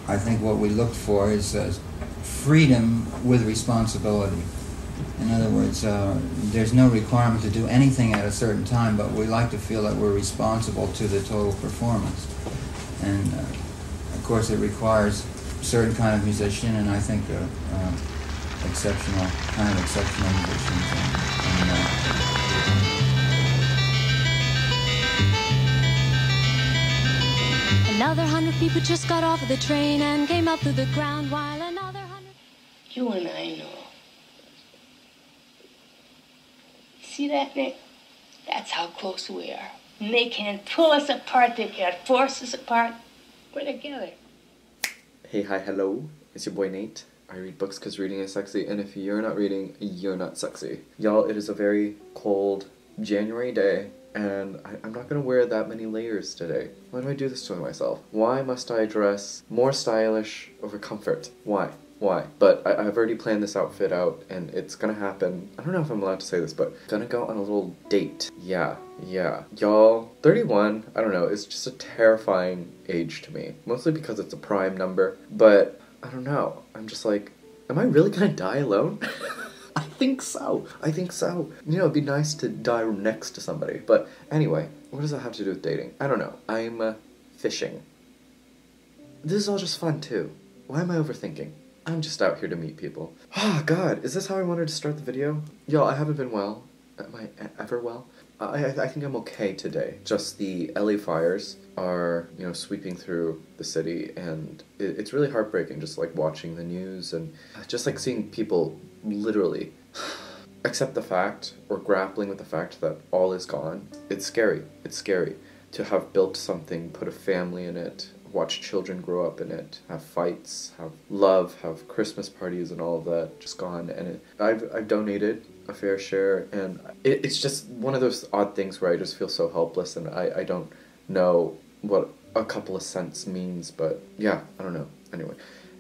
I think what we look for is freedom with responsibility. In other words, there's no requirement to do anything at a certain time, but we like to feel that we're responsible to the total performance. And of course it requires a certain kind of musician, and I think exceptional musicians. Another 100 people just got off of the train and came up to the ground while another 100... You and I know. See that, Nick? That's how close we are. And they can't pull us apart, they can't force us apart. We're together. Hey, hi, hello. It's your boy Nate. I read books because reading is sexy, and if you're not reading, you're not sexy. Y'all, it is a very cold January day, and I'm not gonna wear that many layers today. Why do I do this to myself? Why must I dress more stylish over comfort? Why? Why? But I've already planned this outfit out, and it's gonna happen. I don't know if I'm allowed to say this, but gonna go on a little date. Yeah. Y'all, 31, I don't know, it's just a terrifying age to me. Mostly because it's a prime number, but I don't know. I'm just like, am I really gonna die alone? I think so. You know, it'd be nice to die next to somebody. But anyway, what does that have to do with dating? I don't know. I'm fishing. This is all just fun too. Why am I overthinking? I'm just out here to meet people. Oh god, is this how I wanted to start the video? Y'all, I haven't been well. Am I ever well? I think I'm okay today. Just the LA fires are, you know, sweeping through the city, and it's really heartbreaking just like watching the news and just like seeing people literally accept the fact or grappling with the fact that all is gone. It's scary. It's scary to have built something, put a family in it, watch children grow up in it, have fights, have love, have Christmas parties and all of that just gone. And I've donated a fair share, and it's just one of those odd things where I just feel so helpless, and I don't know what a couple of cents means, but yeah, I don't know.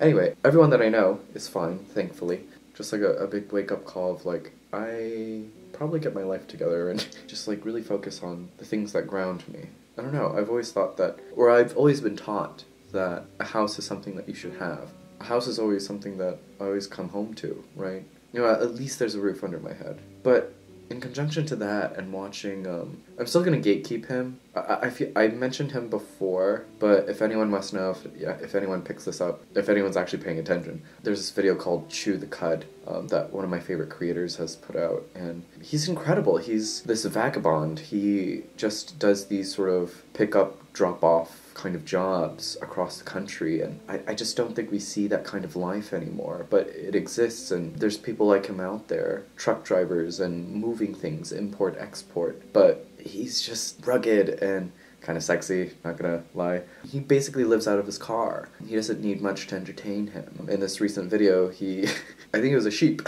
Anyway, everyone that I know is fine, thankfully. Just like a big wake-up call of like, I probably get my life together and just like really focus on the things that ground me. I don't know, I've always thought that, or I've always been taught that a house is something that you should have. A house is always something that I always come home to, right? You know, at least there's a roof under my head. But in conjunction to that and watching, I'm still gonna gatekeep him. I mentioned him before, but if anyone must know, if anyone picks this up, if anyone's actually paying attention, there's this video called Chew the Cud that one of my favorite creators has put out, and he's incredible. He's this vagabond. He just does these sort of pick-up, drop-off kind of jobs across the country, and I just don't think we see that kind of life anymore, but it exists, and there's people like him out there, truck drivers and moving things, import, export, but he's just rugged and kind of sexy, not gonna lie. He basically lives out of his car. He doesn't need much to entertain him. In this recent video, I think it was a sheep.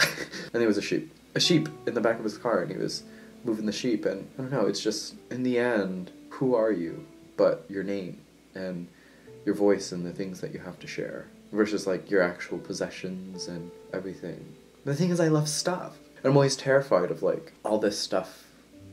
A sheep in the back of his car, and he was moving the sheep, and I don't know, it's just, in the end, who are you but your name and your voice and the things that you have to share, versus like your actual possessions and everything. The thing is, I love stuff, and I'm always terrified of like all this stuff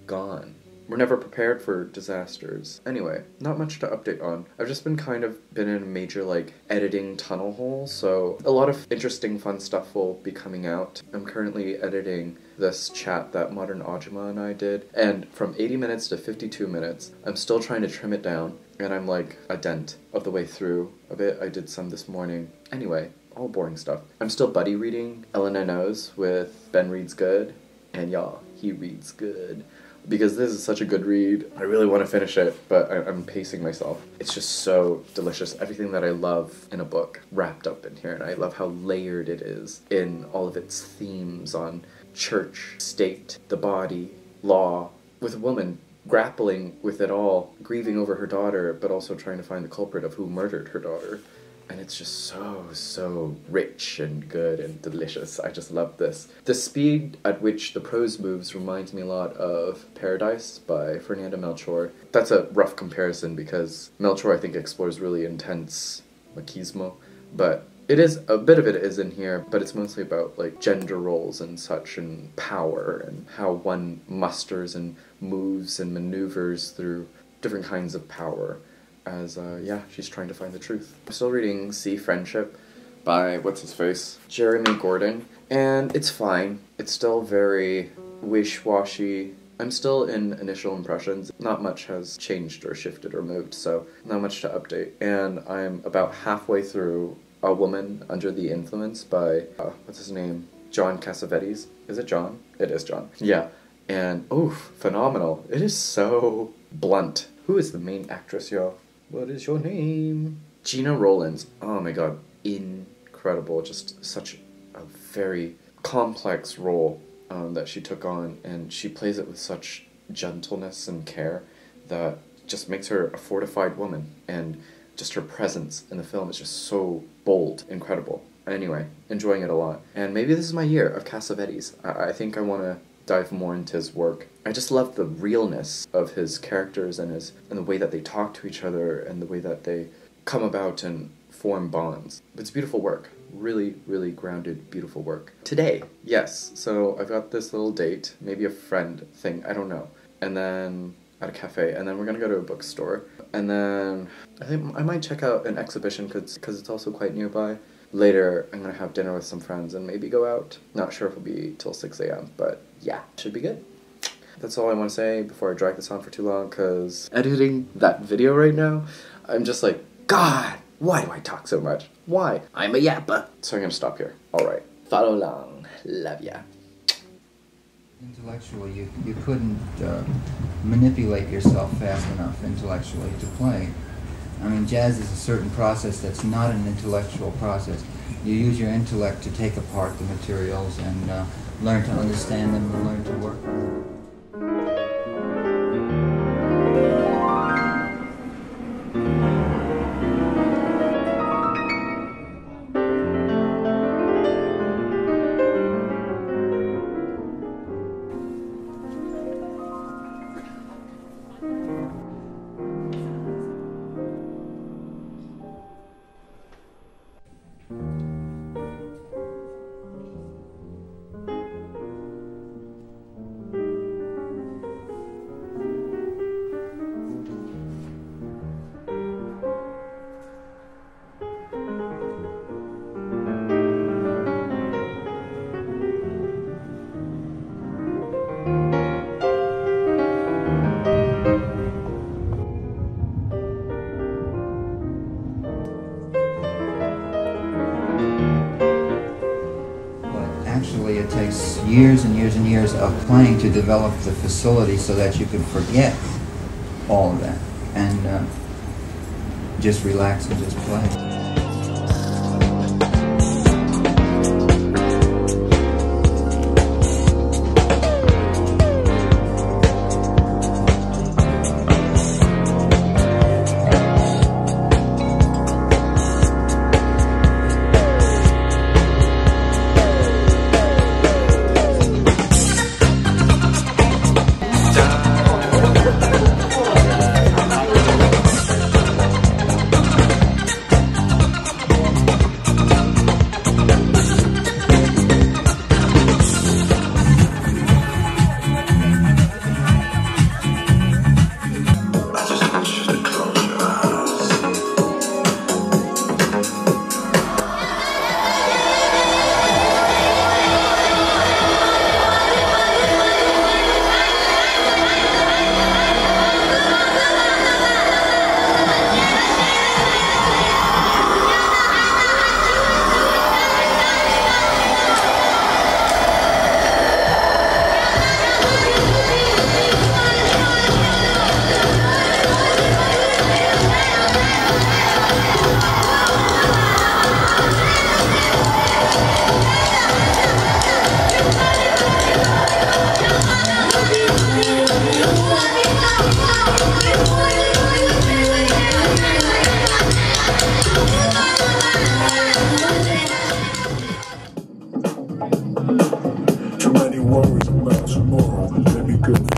gone. We're never prepared for disasters. Anyway, not much to update on. I've just been in a major like editing tunnel hole, so a lot of interesting fun stuff will be coming out. I'm currently editing this chat that Modern Ojima and I did, and from 80 minutes to 52 minutes, I'm still trying to trim it down, and I'm like a dent of the way through a bit. I did some this morning. Anyway, all boring stuff. I'm still buddy reading Elena Knows with Ben Reads Good, and y'all, he reads good. Because this is such a good read. I really want to finish it, but I'm pacing myself. It's just so delicious. Everything that I love in a book wrapped up in here, and I love how layered it is in all of its themes on church, state, the body, law, with a woman grappling with it all, grieving over her daughter, but also trying to find the culprit of who murdered her daughter. And it's just so rich and good and delicious. I just love this. The speed at which the prose moves reminds me a lot of Paradise by Fernanda Melchor. That's a rough comparison because Melchor, I think, explores really intense machismo, but a bit of it is in here, but it's mostly about like gender roles and such, and power, and how one musters and moves and maneuvers through different kinds of power. as, yeah, she's trying to find the truth. I'm still reading Sea Friendship by, what's-his-face, Jeremy Gordon, and it's fine. It's still very wish-washy. I'm still in initial impressions. Not much has changed or shifted or moved, so not much to update. And I'm about halfway through A Woman Under the Influence by, what's his name? John Cassavetes. Is it John? It is John. Yeah. And, oof, phenomenal. It is so blunt. Who is the main actress, y'all? What is your name? Gina Rowlands. Oh my god. Incredible. Just such a very complex role that she took on, and she plays it with such gentleness and care that just makes her a fortified woman, and just her presence in the film is just so bold, incredible. Anyway, enjoying it a lot. And maybe this is my year of Cassavetes. I think I want to dive more into his work. I just love the realness of his characters and the way that they talk to each other and the way that they come about and form bonds. It's beautiful work. Really, really grounded, beautiful work. Today, yes, so I've got this little date, maybe a friend thing, I don't know. And then at a cafe, and then we're gonna go to a bookstore. And then I think I might check out an exhibition because it's also quite nearby. Later, I'm gonna have dinner with some friends and maybe go out. Not sure if it'll be till 6 a.m., but yeah, should be good. That's all I want to say before I drag this on for too long, because editing that video right now, I'm just like, God, why do I talk so much? Why? I'm a yapper. So I'm gonna stop here. Alright. Follow along. Love ya. Intellectually, you couldn't manipulate yourself fast enough intellectually to play. I mean, jazz is a certain process that's not an intellectual process. You use your intellect to take apart the materials and learn to understand them and learn to work with them. It takes years and years and years of playing to develop the facility so that you can forget all of that and just relax and just play.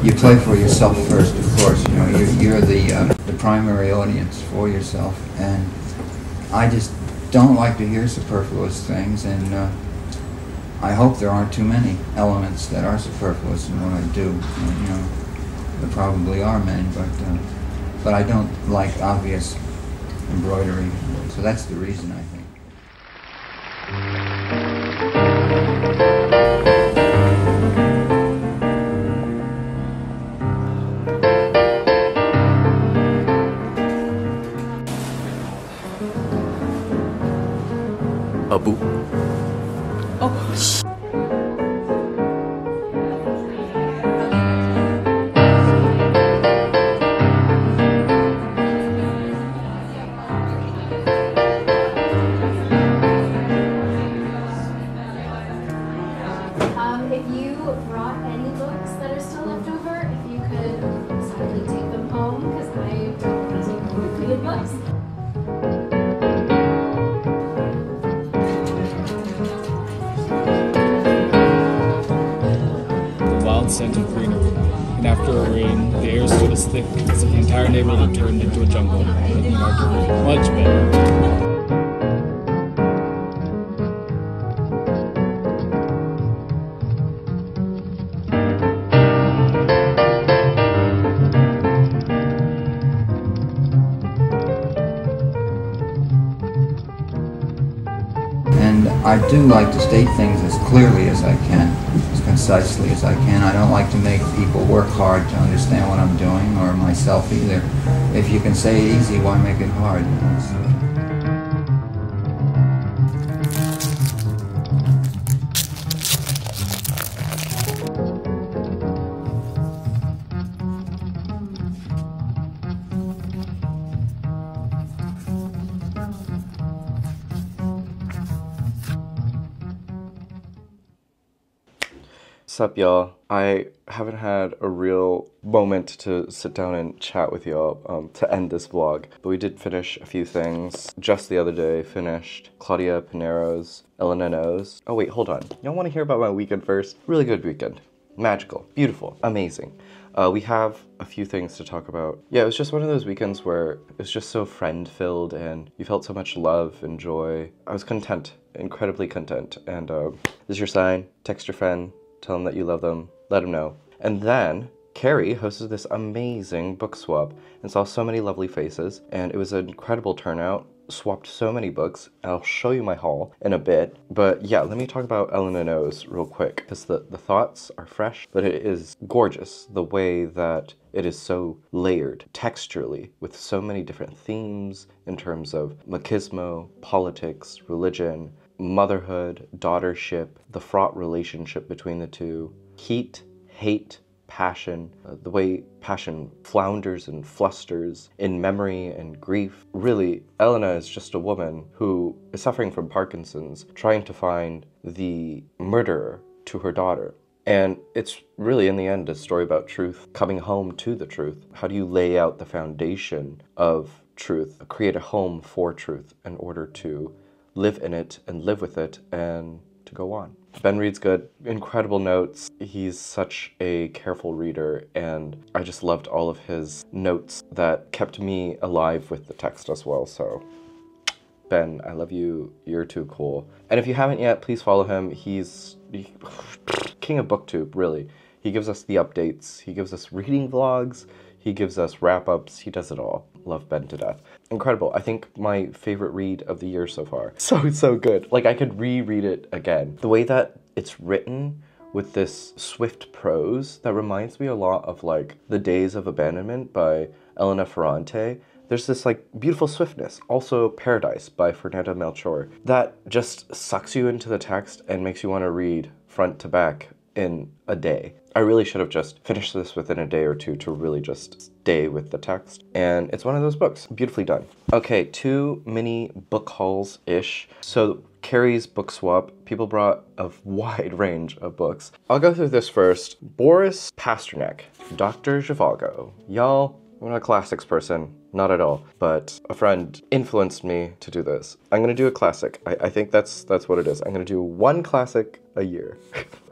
You play for yourself first, of course. You know, you're the primary audience for yourself, and I just don't like to hear superfluous things, and I hope there aren't too many elements that are superfluous in what I do. You know, there probably are many, but but I don't like obvious embroidery. So that's the reason, I think. Abu. Oh. If you brought any books that are still left over, if you could sadly take them home, because I don't want to take home read books. The wild scent of greenery, and after a rain, the air stood as thick as if the entire neighborhood turned into a jungle, making our journey much better. I do like to state things as clearly as I can, as concisely as I can. I don't like to make people work hard to understand what I'm doing, or myself either. If you can say it easy, why make it hard? Sup, y'all? I haven't had a real moment to sit down and chat with y'all to end this vlog, but we did finish a few things. Just the other day, finished Claudia Piñeiro's Elena's. Oh wait, hold on. Y'all want to hear about my weekend first? Really good weekend. Magical. Beautiful. Amazing. We have a few things to talk about. Yeah, it was just one of those weekends where it was just so friend-filled and you felt so much love and joy. I was content. Incredibly content. And this is your sign. Text your friend. Tell them that you love them, let them know. And then Carrie hosted this amazing book swap and saw so many lovely faces, and it was an incredible turnout, swapped so many books. I'll show you my haul in a bit, but yeah, let me talk about Elena's real quick, because the thoughts are fresh, but it is gorgeous, the way that it is so layered texturally with so many different themes in terms of machismo, politics, religion, motherhood, daughtership, the fraught relationship between the two, heat, hate, passion, the way passion flounders and flusters in memory and grief. Really, Elena is just a woman who is suffering from Parkinson's, trying to find the murderer to her daughter. And it's really, in the end, a story about truth, coming home to the truth. How do you lay out the foundation of truth, create a home for truth in order to live in it and live with it and to go on. Ben reads good, incredible notes. He's such a careful reader, and I just loved all of his notes that kept me alive with the text as well. So Ben, I love you. You're too cool. And if you haven't yet, please follow him. He's king of booktube, really. He gives us the updates. He gives us reading vlogs. He gives us wrap-ups. He does it all. Love Ben to death. Incredible. I think my favorite read of the year so far. So good. Like, I could reread it again. The way that it's written with this swift prose that reminds me a lot of, like, The Days of Abandonment by Elena Ferrante. There's this, like, beautiful swiftness. Also Paradise by Fernanda Melchor. That just sucks you into the text and makes you want to read front to back in a day. I really should have just finished this within a day or two to really just stay with the text. And it's one of those books. Beautifully done. Okay, 2 mini book hauls-ish. So Carrie's book swap, people brought a wide range of books. I'll go through this first. Boris Pasternak, Dr. Zhivago. Y'all, I'm not a classics person, not at all, but a friend influenced me to do this. I'm gonna do a classic. I think that's what it is. I'm gonna do one classic a year.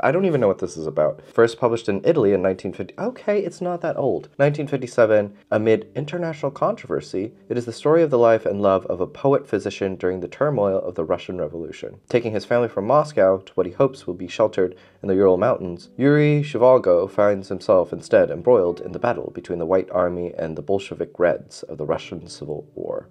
I don't even know what this is about. First published in Italy in 1950. Okay, it's not that old. 1957, amid international controversy, it is the story of the life and love of a poet-physician during the turmoil of the Russian Revolution. Taking his family from Moscow to what he hopes will be sheltered in the Ural Mountains, Yuri Zhivago finds himself instead embroiled in the battle between the White Army and the Bolshevik Reds of the Russian Civil War.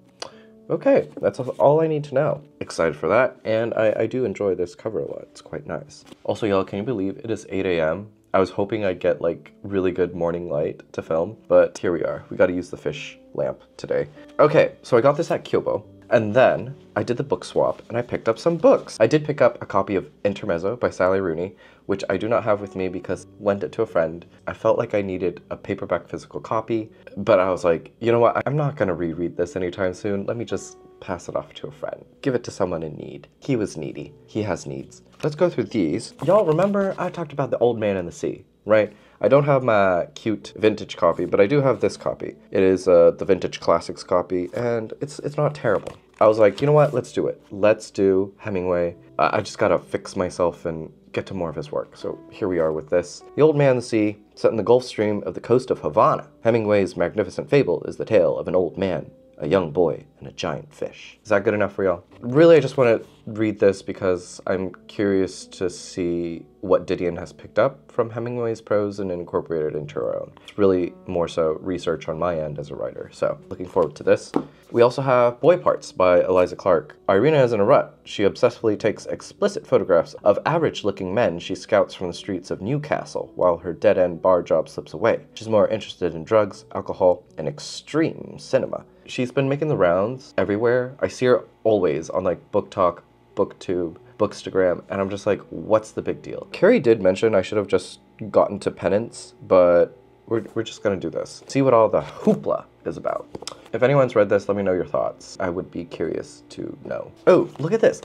Okay, that's all I need to know. Excited for that, and I do enjoy this cover a lot. It's quite nice. Also, y'all, can you believe it is 8 a.m.? I was hoping I'd get, like, really good morning light to film, but here we are. We gotta use the fish lamp today. Okay, so I got this at Kyobo, and then I did the book swap, and I picked up some books. I did pick up a copy of Intermezzo by Sally Rooney, which I do not have with me because I lent it to a friend. I felt like I needed a paperback physical copy, but I was like, you know what? I'm not gonna reread this anytime soon. Let me just pass it off to a friend. Give it to someone in need. He was needy. He has needs. Let's go through these. Y'all remember I talked about The Old Man and the Sea, right? I don't have my cute vintage copy, but I do have this copy. It is the Vintage Classics copy, and it's not terrible. I was like, you know what? Let's do it. Let's do Hemingway. I just gotta fix myself and get to more of his work. So here we are with this. The Old Man and the Sea, set in the Gulf Stream of the coast of Havana. Hemingway's magnificent fable is the tale of an old man, a young boy, and a giant fish. Is that good enough for y'all? Really, I just want to read this because I'm curious to see what Didion has picked up from Hemingway's prose and incorporated into her own. It's really more so research on my end as a writer, so looking forward to this. We also have Boy Parts by Eliza Clark. Irina is in a rut. She obsessively takes explicit photographs of average-looking men she scouts from the streets of Newcastle while her dead-end bar job slips away. She's more interested in drugs, alcohol, and extreme cinema. She's been making the rounds everywhere. I see her always on like Book Talk, BookTube, Bookstagram, and I'm just like, what's the big deal? Carrie did mention I should have just gotten to Penance, but we're just gonna do this. See what all the hoopla is about. If anyone's read this, let me know your thoughts. I would be curious to know. Oh, look at this.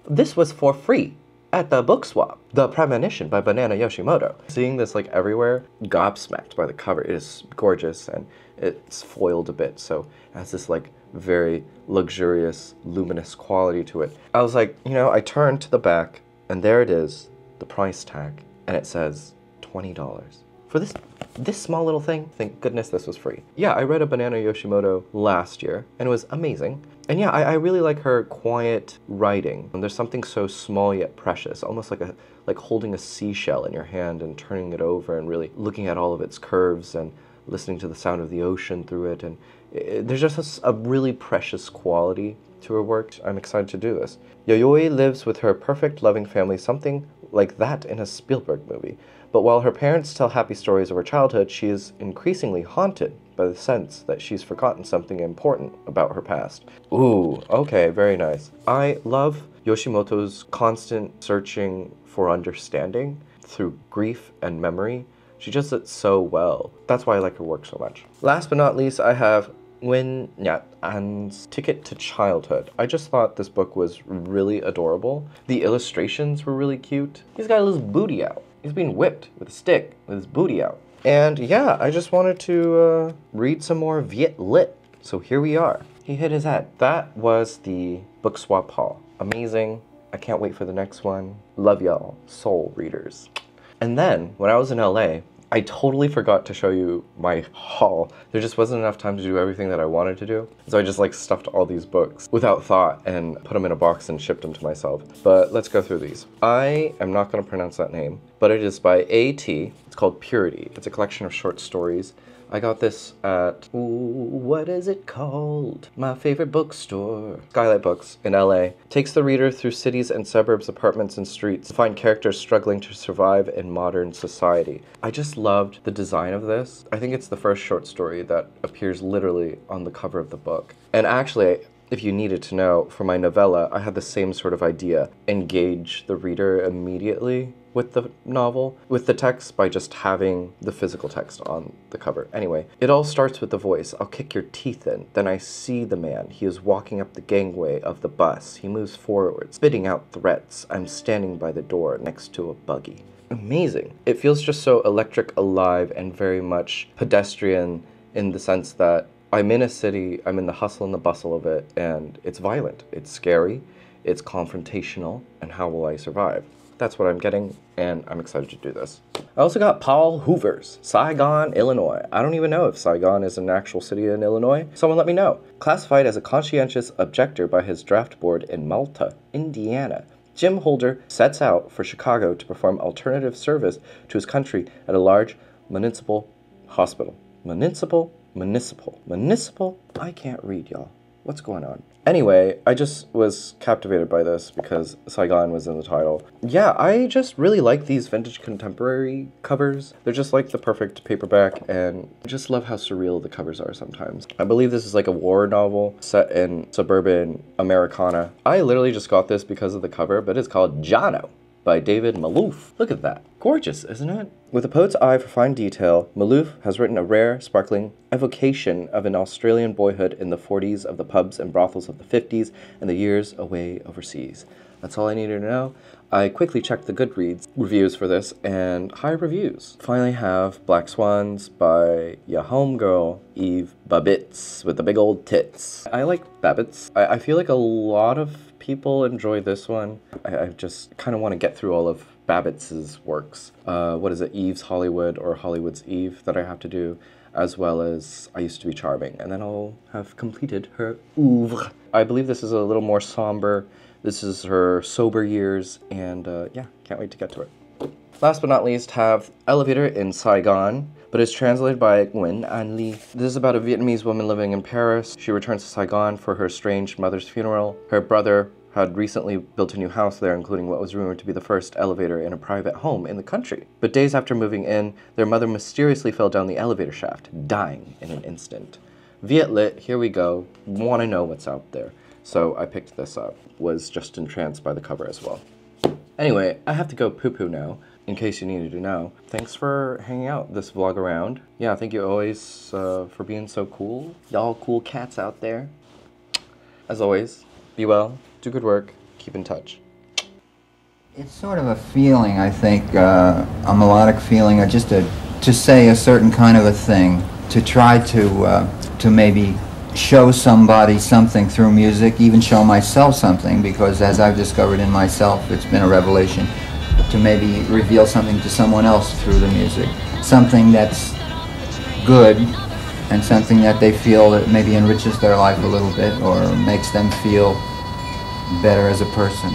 This was for free at the book swap. The Premonition by Banana Yoshimoto. Seeing this like everywhere, gobsmacked by the cover. It is gorgeous and it's foiled a bit, so it has this like very luxurious, luminous quality to it. I was like, you know, I turned to the back and there it is, the price tag, and it says $20. For this small little thing, thank goodness this was free. Yeah, I read a Banana Yoshimoto last year, and it was amazing. And yeah, I really like her quiet writing. And there's something so small yet precious, almost like holding a seashell in your hand and turning it over and really looking at all of its curves and listening to the sound of the ocean through it. And there's just a really precious quality to her work. I'm excited to do this. Yayoi lives with her perfect, loving family, something like that in a Spielberg movie. But while her parents tell happy stories of her childhood, she is increasingly haunted by the sense that she's forgotten something important about her past. Ooh, okay, very nice. I love Yoshimoto's constant searching for understanding through grief and memory. She does it so well. That's why I like her work so much. Last but not least, I have Nhật Anh's Ticket to Childhood. I just thought this book was really adorable. The illustrations were really cute. He's got his booty out. He's being whipped with a stick with his booty out. And yeah, I just wanted to read some more Viet Lit. So here we are. He hit his head. That was the book swap haul. Amazing. I can't wait for the next one. Love y'all, soul readers. And then, when I was in LA, I totally forgot to show you my haul. There just wasn't enough time to do everything that I wanted to do. So I just like stuffed all these books without thought and put them in a box and shipped them to myself. But let's go through these. I am not going to pronounce that name, but it is by A.T. It's called Purity. It's a collection of short stories. I got this at, what is it called? My favorite bookstore. Skylight Books in LA. Takes the reader through cities and suburbs, apartments and streets to find characters struggling to survive in modern society. I just loved the design of this. I think it's the first short story that appears literally on the cover of the book. And actually, if you needed to know, for my novella, I had the same sort of idea. Engage the reader immediately with the novel, with the text, by just having the physical text on the cover. Anyway, it all starts with the voice. I'll kick your teeth in. Then I see the man. He is walking up the gangway of the bus. He moves forward, spitting out threats. I'm standing by the door next to a buggy. Amazing. It feels just so electric, alive, and very much pedestrian in the sense that I'm in a city, I'm in the hustle and the bustle of it, and it's violent, it's scary, it's confrontational, and how will I survive? That's what I'm getting, and I'm excited to do this. I also got Paul Hoover's Saigon, Illinois. I don't even know if Saigon is an actual city in Illinois. Someone let me know. Classified as a conscientious objector by his draft board in Malta, Indiana, Jim Holder sets out for Chicago to perform alternative service to his country at a large municipal hospital. Municipal? I can't read, y'all. What's going on? Anyway, I just was captivated by this because Saigon was in the title. Yeah, I just really like these vintage contemporary covers. They're just like the perfect paperback, and I just love how surreal the covers are sometimes. I believe this is like a war novel set in suburban Americana. I literally just got this because of the cover, but it's called Johnno by David Malouf. Look at that. Gorgeous, isn't it? With a poet's eye for fine detail, Malouf has written a rare, sparkling evocation of an Australian boyhood in the 40s, of the pubs and brothels of the 50s, and the years away overseas. That's all I needed to know. I quickly checked the Goodreads reviews for this, and high reviews. Finally have Black Swans by ya homegirl, Eve Babitz, with the big old tits. I like Babitz. I feel like a lot of people enjoy this one. I just kind of want to get through all of Babitz's works. What is it, Eve's Hollywood or Hollywood's Eve that I have to do, as well as I Used to Be Charming, and then I'll have completed her oeuvre. I believe this is a little more somber. This is her sober years, and yeah, can't wait to get to it. Last but not least, have Elevator in Saigon, but it's translated by Nguyễn An Ly. This is about a Vietnamese woman living in Paris. She returns to Saigon for her estranged mother's funeral. Her brother had recently built a new house there, including what was rumored to be the first elevator in a private home in the country. But days after moving in, their mother mysteriously fell down the elevator shaft, dying in an instant. Viet lit, here we go. Want to know what's out there. So I picked this up. Was just entranced by the cover as well. Anyway, I have to go poo-poo now, in case you needed to know. Thanks for hanging out this vlog around. Yeah, thank you always for being so cool. Y'all cool cats out there. As always, be well, do good work, keep in touch. It's sort of a feeling, I think, a melodic feeling, or just to say a certain kind of a thing, to try to maybe show somebody something through music, even show myself something, because as I've discovered in myself, it's been a revelation, to maybe reveal something to someone else through the music. Something that's good, and something that they feel that maybe enriches their life a little bit, or makes them feel better as a person.